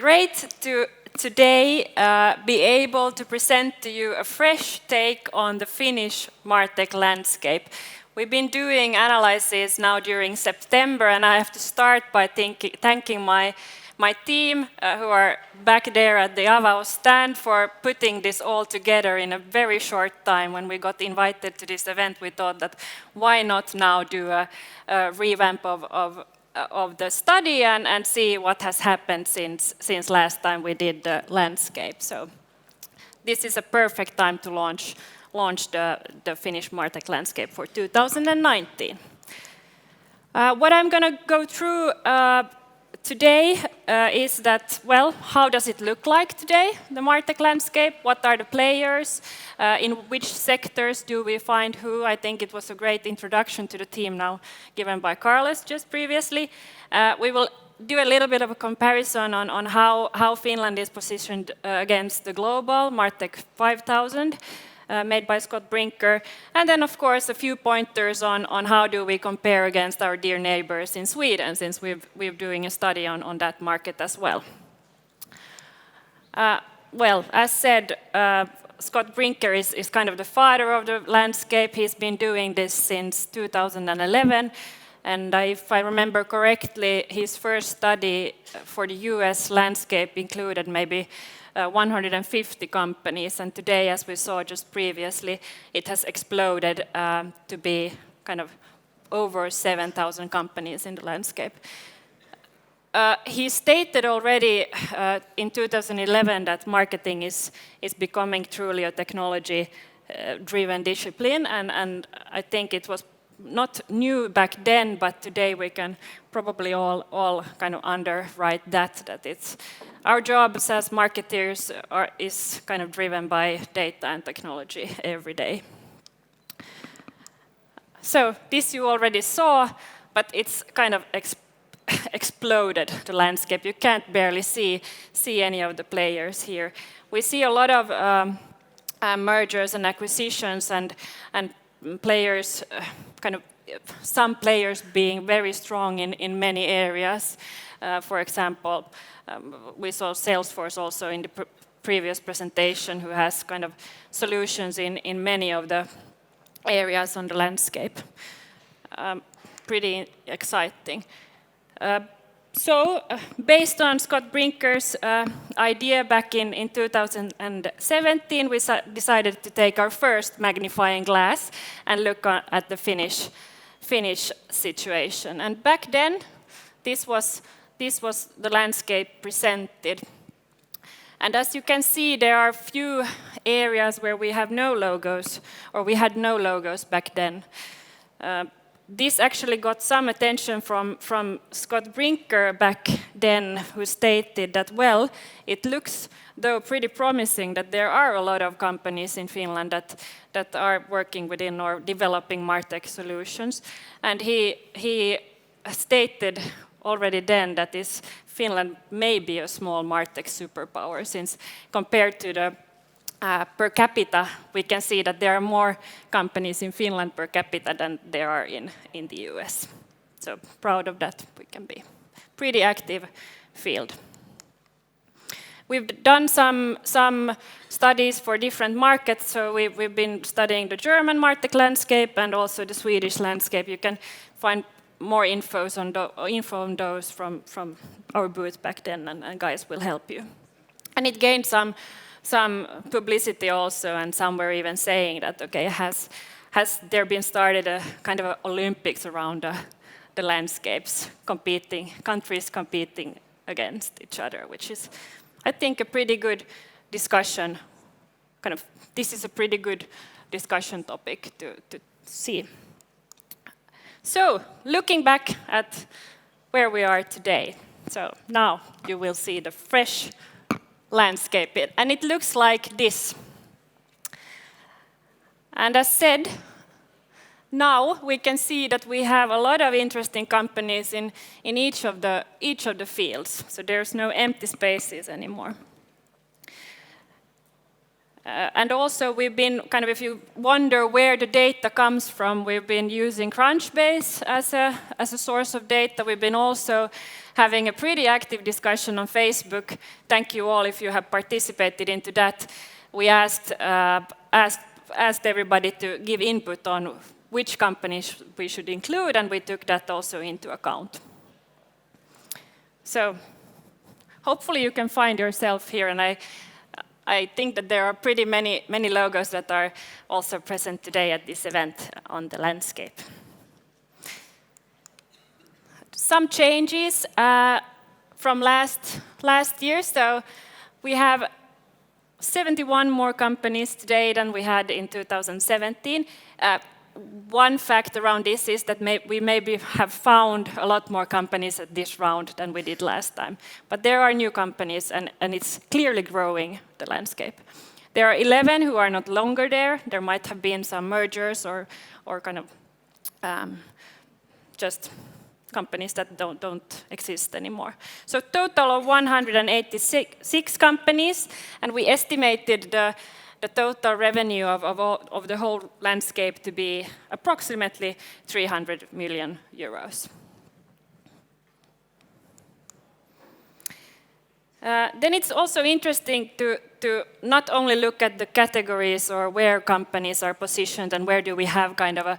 great to today be able to present to you a fresh take on the Finnish Martech landscape. We've been doing analysis now during September, and I have to start by thanking my team who are back there at the Avaus stand for putting this all together in a very short time. When we got invited to this event, we thought that why not now do a revamp of the study and see what has happened since last time we did the landscape. So this is a perfect time to launch the Finnish Martech landscape for 2019. What I'm going to go through today is that, well, how does it look like today, the Martech landscape? What are the players? In which sectors do we find who? I think it was a great introduction to the team now given by Carlos just previously. We will do a little bit of a comparison on how Finland is positioned against the global Martech 5000. Made by Scott Brinker, and then of course a few pointers on how do we compare against our dear neighbors in Sweden, since we're doing a study on that market as well. Well, as said, Scott Brinker is kind of the father of the landscape. He's been doing this since 2011, and if I remember correctly, his first study for the US landscape included maybe 150 companies, and today, as we saw just previously, it has exploded to be kind of over 7,000 companies in the landscape. He stated already in 2011 that marketing is becoming truly a technology-driven discipline, and I think it was not new back then, but today we can probably all kind of underwrite that it's our jobs as marketers is kind of driven by data and technology every day. So this you already saw, but it's kind of exploded, the landscape. You can't barely see any of the players here. We see a lot of mergers and acquisitions and players, kind of some players being very strong in many areas. For example, we saw Salesforce also in the previous presentation, who has kind of solutions in many of the areas on the landscape. Pretty exciting. So, based on Scott Brinker's idea back in 2017, we decided to take our first magnifying glass and look at the Finnish situation. And back then, this was the landscape presented. And as you can see, there are a few areas where we have no logos, or we had no logos back then. This actually got some attention from Scott Brinker back then, who stated that, well, it looks, though, pretty promising that there are a lot of companies in Finland that are working within or developing Martech solutions. And he stated already then that Finland may be a small Martech superpower, since compared to the per capita, we can see that there are more companies in Finland per capita than there are in the US. So proud of that, we can be pretty active field. We've done some studies for different markets, so we've been studying the German Martech landscape and also the Swedish landscape. You can find more info on those from our booth back then, and guys will help you. And it gained some publicity also, and some were even saying that, okay, has there been started a kind of Olympics around the landscapes, countries competing against each other, which is, I think, a pretty good discussion. This is a pretty good discussion topic to see. So, looking back at where we are today. So now you will see the fresh landscape, and it looks like this. And as said, now we can see that we have a lot of interesting companies in each of the fields. So there's no empty spaces anymore. And also we've been kind of, if you wonder where the data comes from, we've been using Crunchbase as a source of data. We've been also having a pretty active discussion on Facebook. Thank you all if you have participated into that. We asked everybody to give input on which companies we should include, and we took that also into account. So hopefully you can find yourself here, and I think that there are pretty many logos that are also present today at this event on the landscape. Some changes from last year. So we have 71 more companies today than we had in 2017. One fact around this is that we maybe have found a lot more companies at this round than we did last time. But there are new companies, and it's clearly growing the landscape. There are 11 who are not longer there. There might have been some mergers or kind of just companies that don't exist anymore. So total of 186 companies, and we estimated the total revenue of the whole landscape to be approximately 300 million euros. Then it's also interesting to not only look at the categories or where companies are positioned and where do we have kind of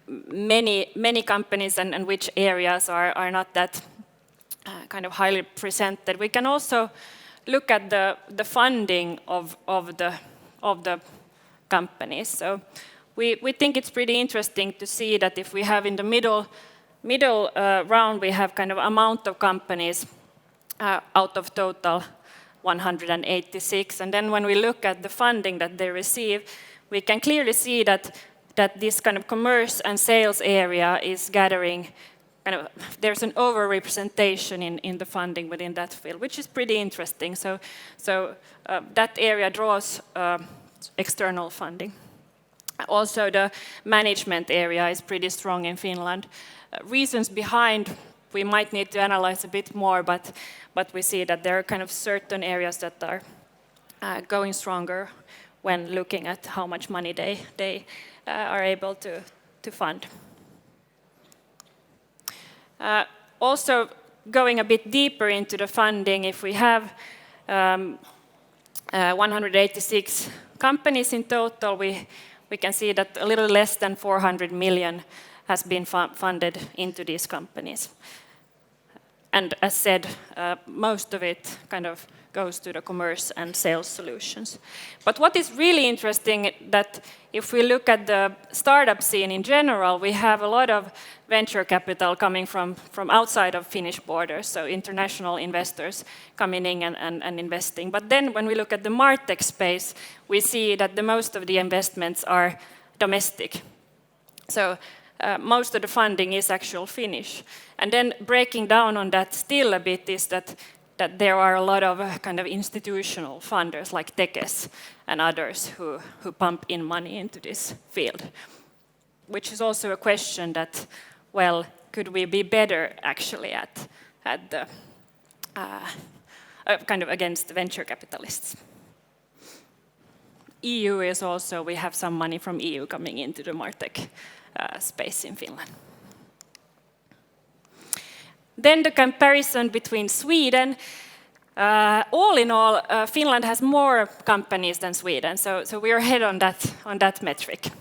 many companies and which areas are not that kind of highly presented. We can also look at the funding of the companies. So we think it's pretty interesting to see that if we have in the middle round, we have kind of amount of companies out of total 186. And then when we look at the funding that they receive, we can clearly see that this kind of commerce and sales area is gathering, there's an overrepresentation in the funding within that field, which is pretty interesting. So that area draws external funding. Also, the management area is pretty strong in Finland. Reasons behind, we might need to analyze a bit more, but we see that there are kind of certain areas that are going stronger when looking at how much money they are able to fund. Also, going a bit deeper into the funding, if we have 186 companies in total, we can see that a little less than 400 million has been funded into these companies. And as said, most of it kind of goes to the commerce and sales solutions. But what is really interesting that if we look at the startup scene in general, we have a lot of venture capital coming from outside of Finnish borders, so international investors coming in and investing. But then when we look at the Martech space, we see that the most of the investments are domestic. So most of the funding is actual Finnish. And then breaking down on that still a bit is that there are a lot of kind of institutional funders like Tekes and others who pump in money into this field, which is also a question that, well, could we be better actually at the kind of against venture capitalists? EU is also, we have some money from EU coming into the Martech space in Finland. Then the comparison between Sweden. All in all, Finland has more companies than Sweden, so we are ahead on that metric.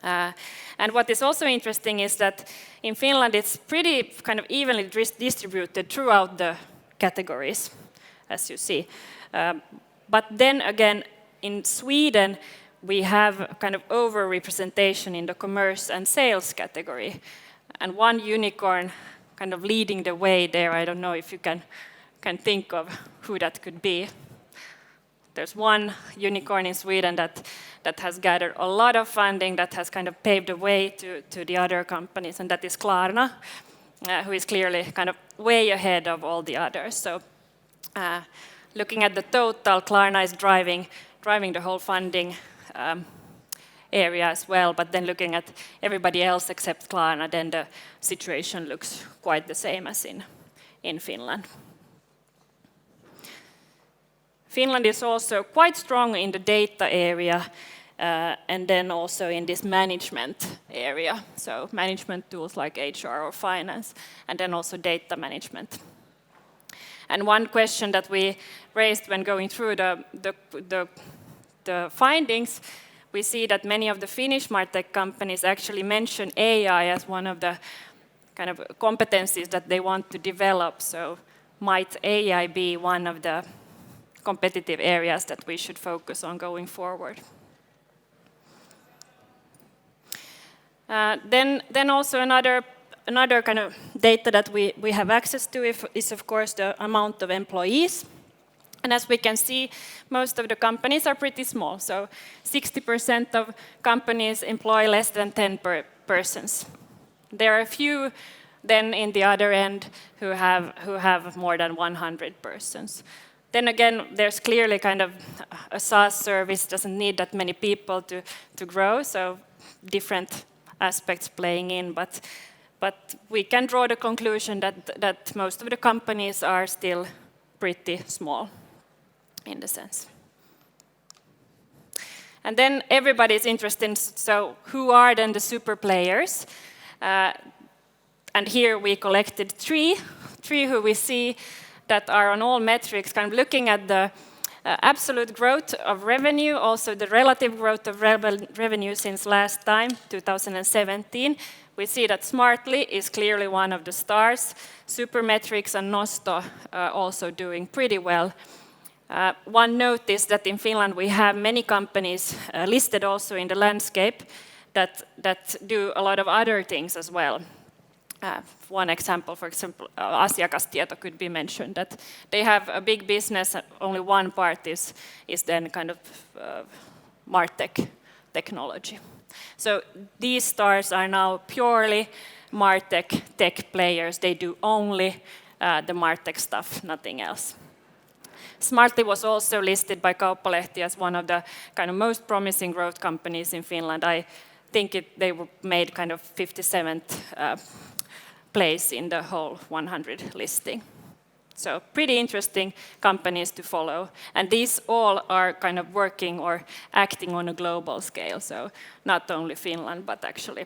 And what is also interesting is that in Finland it's pretty kind of evenly distributed throughout the categories, as you see. But then again, in Sweden, we have kind of overrepresentation in the commerce and sales category. And one unicorn kind of leading the way there, I don't know if you can think of who that could be. There's one unicorn in Sweden that has gathered a lot of funding, that has kind of paved the way to the other companies, and that is Klarna, who is clearly kind of way ahead of all the others. So looking at the total, Klarna is driving the whole funding area as well, but then looking at everybody else except Klarna, then the situation looks quite the same as in Finland. Finland is also quite strong in the data area, and then also in this management area, so management tools like HR or finance, and then also data management. And one question that we raised when going through the findings, we see that many of the Finnish Martech companies actually mention AI as one of the kind of competencies that they want to develop. So might AI be one of the competitive areas that we should focus on going forward? Then also another kind of data that we have access to is of course the amount of employees. And as we can see, most of the companies are pretty small. So 60% of companies employ less than 10 persons. There are a few then in the other end who have more than 100 persons. Then again, there's clearly kind of a SaaS service doesn't need that many people to grow, so different aspects playing in, but we can draw the conclusion that most of the companies are still pretty small in the sense. And then everybody's interested, so who are then the super players? And here we collected three who we see that are on all metrics, kind of looking at the absolute growth of revenue, also the relative growth of revenue since last time, 2017. We see that Smartly is clearly one of the stars. Supermetrics and Nosto also doing pretty well. One note is that in Finland we have many companies listed also in the landscape that do a lot of other things as well. One example, for example, Asiakastieto could be mentioned, that they have a big business, only one part is then kind of Martech technology. So these stars are now purely Martech tech players. They do only the Martech stuff, nothing else. Smartly was also listed by Kauppalehti as one of the kind of most promising growth companies in Finland. I think they were made kind of 57th place in the whole 100 listing. So pretty interesting companies to follow. And these all are kind of working or acting on a global scale. So not only Finland, but actually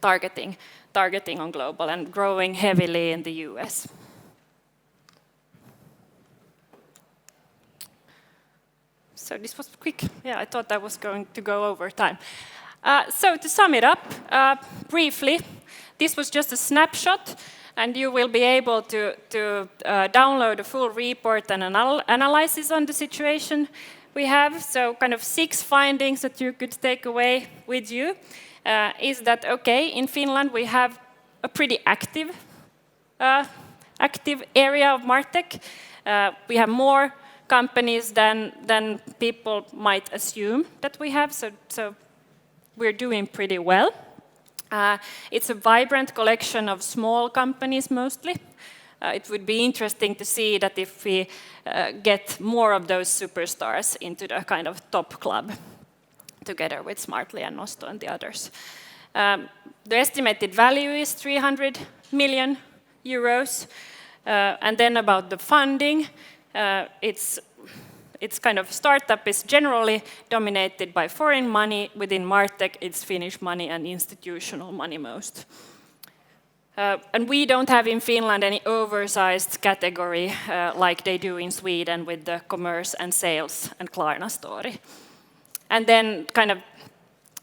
targeting on global and growing heavily in the US. So this was quick. Yeah, I thought I was going to go over time. So to sum it up, briefly, this was just a snapshot, and you will be able to download a full report and analysis on the situation we have. So kind of 6 findings that you could take away with you is that, okay, in Finland we have a pretty active area of Martech. We have more companies than people might assume that we have, so we're doing pretty well. It's a vibrant collection of small companies mostly. It would be interesting to see that if we get more of those superstars into the kind of top club together with Smartly and Nosto and the others. The estimated value is 300 million euros. And then about the funding, it's kind of startup is generally dominated by foreign money. Within Martech, it's Finnish money and institutional money most. And we don't have in Finland any oversized category like they do in Sweden with the commerce and sales and Klarna story. And then kind of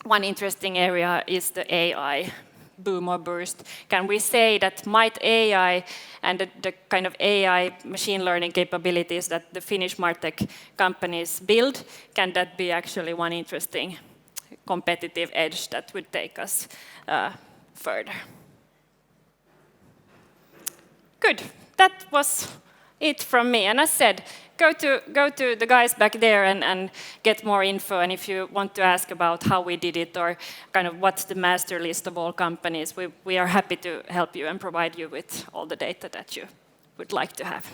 one interesting area is the AI boom or burst. Can we say that might AI and the kind of AI machine learning capabilities that the Finnish Martech companies build, can that be actually one interesting competitive edge that would take us further? Good. That was it from me. And as said, go to the guys back there and get more info. And if you want to ask about how we did it or kind of what's the master list of all companies, we are happy to help you and provide you with all the data that you would like to have.